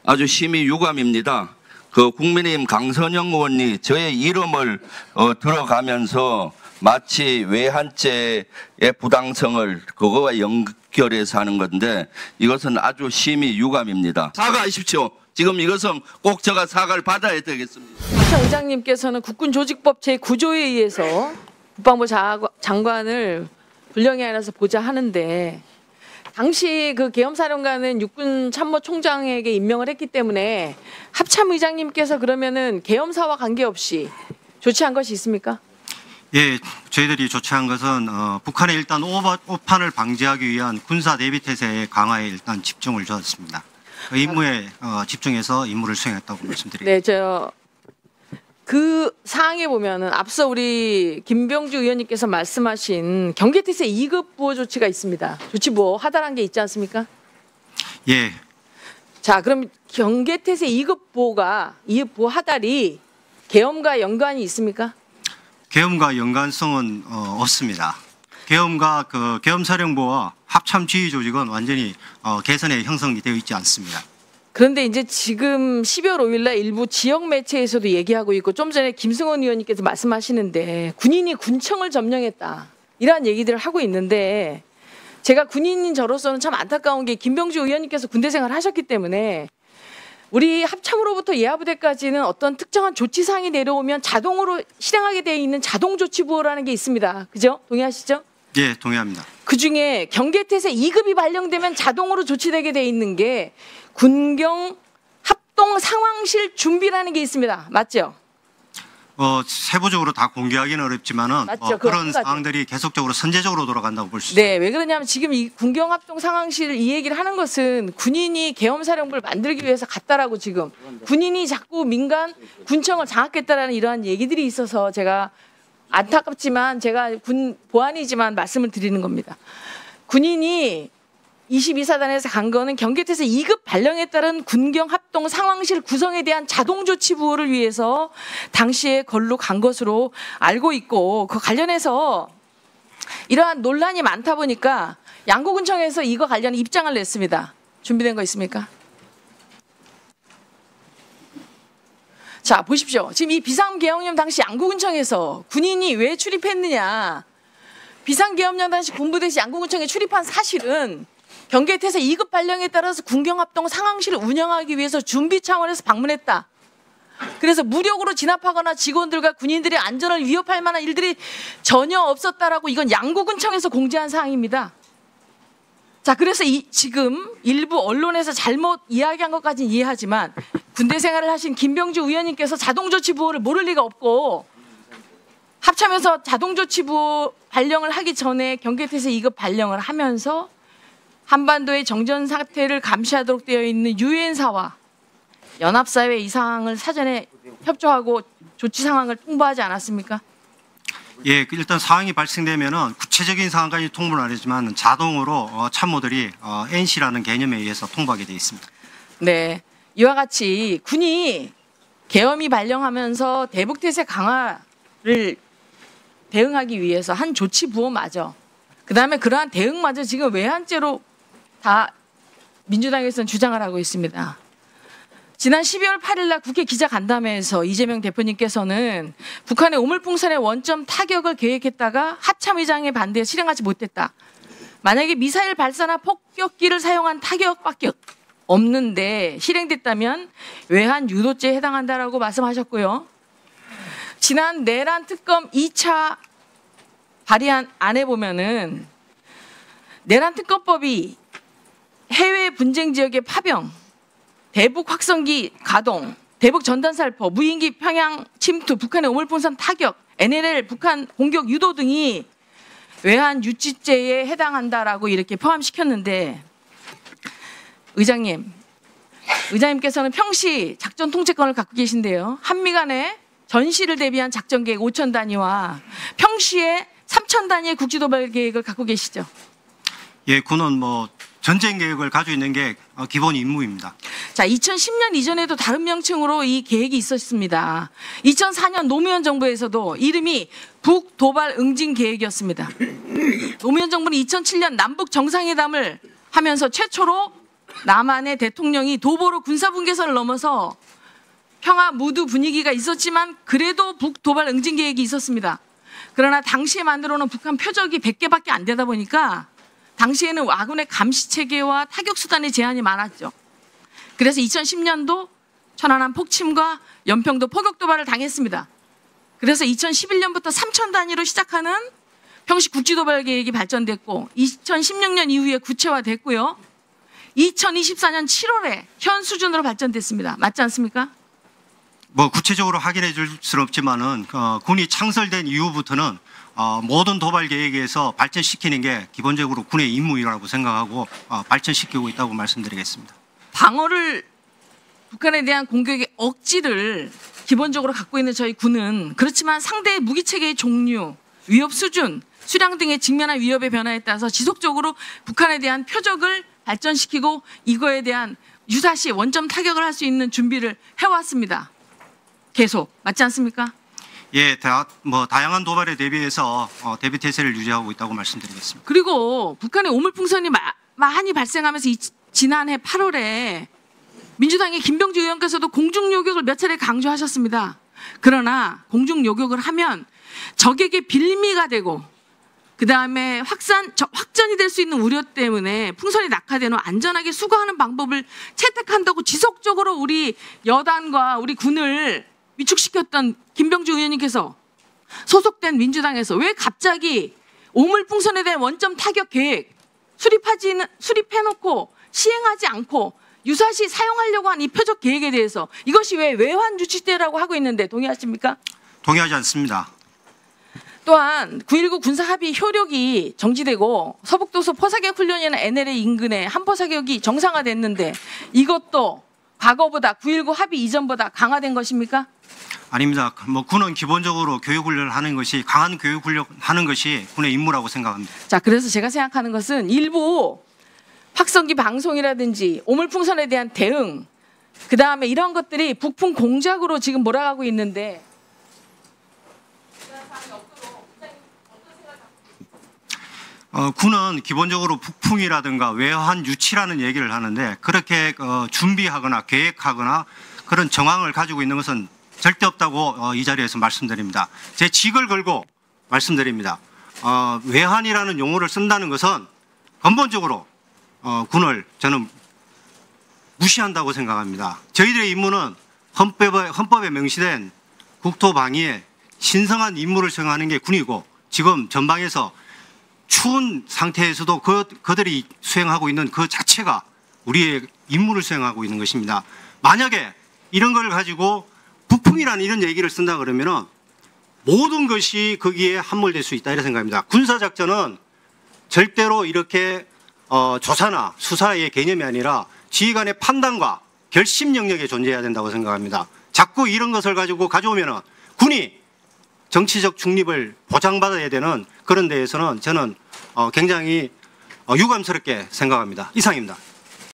아주 심히 유감입니다. 그 국민의힘 강선영 의원이 저의 이름을 들어가면서 마치 외환죄의 부당성을 그거와 연결해서 하는 건데 이것은 아주 심히 유감입니다. 사과하십시오. 지금 이것은 꼭 제가 사과를 받아야 되겠습니다. 의장님께서는 국군조직법 제9조에 의해서 국방부 장관을 불령에 안에서 보자 하는데 당시 그 계엄사령관은 육군참모총장에게 임명을 했기 때문에 합참의장님께서 그러면은 계엄사와 관계없이 조치한 것이 있습니까? 예, 저희들이 조치한 것은 북한의 일단 오판을 방지하기 위한 군사 대비 태세 강화에 일단 집중을 줬습니다. 그 임무에 집중해서 임무를 수행했다고 말씀드립니다. 네, 그 사항에 보면은 앞서 우리 김병주 의원님께서 말씀하신 경계태세 2급 보호 조치가 있습니다. 조치 보호 하달한 게 있지 않습니까? 예. 자, 그럼 경계태세 2급 보호 하달이 계엄과 연관이 있습니까? 계엄과 연관성은 없습니다. 계엄과 그 계엄사령부와 합참지휘 조직은 완전히 개선에 형성이 되어 있지 않습니다. 그런데 이제 지금 12월 5일 날 일부 지역 매체에서도 얘기하고 있고 좀 전에 김승원 의원님께서 말씀하시는데 군인이 군청을 점령했다. 이러한 얘기들을 하고 있는데 제가 군인인 저로서는 참 안타까운 게 김병주 의원님께서 군대 생활을 하셨기 때문에 우리 합참으로부터 예하부대까지는 어떤 특정한 조치사항이 내려오면 자동으로 실행하게 되어 있는 자동조치부호라는 게 있습니다. 그죠? 동의하시죠? 예, 동의합니다. 그중에 경계태세 2급이 발령되면 자동으로 조치되게 되어 있는 게 군경 합동 상황실 준비라는 게 있습니다. 맞죠? 세부적으로 다 공개하기는 어렵지만은 그런 사항들이 계속적으로 선제적으로 돌아간다고 볼 수 있습니다. 네, 왜 그러냐면 지금 이 군경 합동 상황실 이 얘기를 하는 것은 군인이 계엄사령부를 만들기 위해서 갔다라고 지금 군인이 자꾸 민간 군청을 장악했다라는 이러한 얘기들이 있어서 제가 안타깝지만 제가 군 보안이지만 말씀을 드리는 겁니다. 군인이 22사단에서 간 거는 경계태세 2급 발령에 따른 군경 합동 상황실 구성에 대한 자동조치 부호를 위해서 당시에 걸로 간 것으로 알고 있고 그 관련해서 이러한 논란이 많다 보니까 양구군청에서 이거 관련 입장을 냈습니다. 준비된 거 있습니까? 자, 보십시오. 지금 이 비상계엄령 당시 양구군청에서 군인이 왜 출입했느냐. 비상계엄령 당시 군부대시 양구군청에 출입한 사실은 경계태세 2급 발령에 따라서 군경합동 상황실을 운영하기 위해서 준비 차원에서 방문했다. 그래서 무력으로 진압하거나 직원들과 군인들의 안전을 위협할 만한 일들이 전혀 없었다라고 이건 양구군청에서 공지한 사항입니다. 자, 그래서 지금 일부 언론에서 잘못 이야기한 것까지는 이해하지만 군대 생활을 하신 김병주 의원님께서 자동조치부호를 모를 리가 없고 합참에서 자동조치부호 발령을 하기 전에 경계태세 2급 발령을 하면서 한반도의 정전 사태를 감시하도록 되어 있는 유엔사와 연합사회 이 사항을 사전에 협조하고 조치 상황을 통보하지 않았습니까? 예, 일단 사항이 발생되면은 구체적인 사항까지 통보는 안 하지만 자동으로 참모들이 NC라는 개념에 의해서 통보하게 되어 있습니다. 네, 이와 같이 군이 계엄이 발령하면서 대북태세 강화를 대응하기 위해서 한 조치 부호마저 그다음에 그러한 대응마저 지금 외환죄로 다 민주당에서는 주장을 하고 있습니다. 지난 12월 8일 날 국회 기자간담회에서 이재명 대표님께서는 북한의 오물풍선의 원점 타격을 계획했다가 합참의장의 반대에 실행하지 못했다. 만약에 미사일 발사나 폭격기를 사용한 타격밖에 없는데 실행됐다면 외환 유도죄에 해당한다라고 말씀하셨고요. 지난 내란 특검 2차 발의안 안에 보면은 내란 특검법이 해외 분쟁 지역의 파병, 대북 확성기 가동, 대북 전단살포, 무인기 평양 침투, 북한의 오물풍선 타격, NLL 북한 공격 유도 등이 외환 유치죄에 해당한다라고 이렇게 포함시켰는데 의장님께서는 평시 작전 통제권을 갖고 계신데요. 한미 간의 전시를 대비한 작전 계획 5천 단위와 평시에 3천 단위의 국지도발 계획을 갖고 계시죠? 예, 군은 전쟁 계획을 가지고 있는 게 기본 임무입니다. 자, 2010년 이전에도 다른 명칭으로 이 계획이 있었습니다. 2004년 노무현 정부에서도 이름이 북도발 응징 계획이었습니다. 노무현 정부는 2007년 남북 정상회담을 하면서 최초로 남한의 대통령이 도보로 군사분계선을 넘어서 평화 무드 분위기가 있었지만 그래도 북도발 응징 계획이 있었습니다. 그러나 당시에 만들어 놓은 북한 표적이 100개밖에 안 되다 보니까 당시에는 아군의 감시 체계와 타격 수단의 제한이 많았죠. 그래서 2010년도 천안함 폭침과 연평도 포격 도발을 당했습니다. 그래서 2011년부터 3천 단위로 시작하는 평식 국지 도발 계획이 발전됐고 2016년 이후에 구체화됐고요. 2024년 7월에 현 수준으로 발전됐습니다. 맞지 않습니까? 뭐 구체적으로 확인해 줄 수는 없지만은 군이 창설된 이후부터는 모든 도발 계획에서 발전시키는 게 기본적으로 군의 임무라고 생각하고 발전시키고 있다고 말씀드리겠습니다. 방어를 북한에 대한 공격의 억지를 기본적으로 갖고 있는 저희 군은 그렇지만 상대의 무기체계의 종류, 위협 수준, 수량 등에 직면한 위협의 변화에 따라서 지속적으로 북한에 대한 표적을 발전시키고 이거에 대한 유사시 원점 타격을 할 수 있는 준비를 해왔습니다. 계속 맞지 않습니까? 예, 다양한 도발에 대비해서 대비 태세를 유지하고 있다고 말씀드리겠습니다. 그리고 북한의 오물풍선이 많이 발생하면서 지난해 8월에 민주당의 김병주 의원께서도 공중요격을 몇 차례 강조하셨습니다. 그러나 공중요격을 하면 적에게 빌미가 되고 그다음에 확전이 될 수 있는 우려 때문에 풍선이 낙하된 후 안전하게 수거하는 방법을 채택한다고 지속적으로 우리 여단과 우리 군을 위축시켰던 김병주 의원님께서 소속된 민주당에서 왜 갑자기 오물풍선에 대한 원점 타격 계획 수립해놓고 시행하지 않고 유사시 사용하려고 한 이 표적 계획에 대해서 이것이 왜 외환 유치대라고 하고 있는데 동의하십니까? 동의하지 않습니다. 또한 9.19 군사합의 효력이 정지되고 서북도서 포사격 훈련이나 NLA 인근에 한포사격이 정상화됐는데 이것도 과거보다 9.19 합의 이전보다 강화된 것입니까? 아닙니다. 뭐 군은 기본적으로 교육 훈련을 하는 것이 강한 교육 훈련 하는 것이 군의 임무라고 생각합니다. 자, 그래서 제가 생각하는 것은 일부 확성기 방송이라든지 오물풍선에 대한 대응, 그 다음에 이런 것들이 북풍 공작으로 지금 몰아가고 있는데 군은 기본적으로 북풍이라든가 외환 유치라는 얘기를 하는데 그렇게 준비하거나 계획하거나 그런 정황을 가지고 있는 것은 절대 없다고 이 자리에서 말씀드립니다. 제 직을 걸고 말씀드립니다. 외환이라는 용어를 쓴다는 것은 근본적으로 군을 저는 무시한다고 생각합니다. 저희들의 임무는 헌법에 명시된 국토방위에 신성한 임무를 수행하는 게 군이고 지금 전방에서 추운 상태에서도 그들이 수행하고 있는 그 자체가 우리의 임무를 수행하고 있는 것입니다. 만약에 이런 걸 가지고 북풍이라는 이런 얘기를 쓴다 그러면은 모든 것이 거기에 함몰될 수 있다 이런 생각입니다. 군사작전은 절대로 이렇게 조사나 수사의 개념이 아니라 지휘관의 판단과 결심 영역에 존재해야 된다고 생각합니다. 자꾸 이런 것을 가지고 가져오면은 군이 정치적 중립을 보장받아야 되는 그런 데에서는 저는 굉장히 유감스럽게 생각합니다. 이상입니다.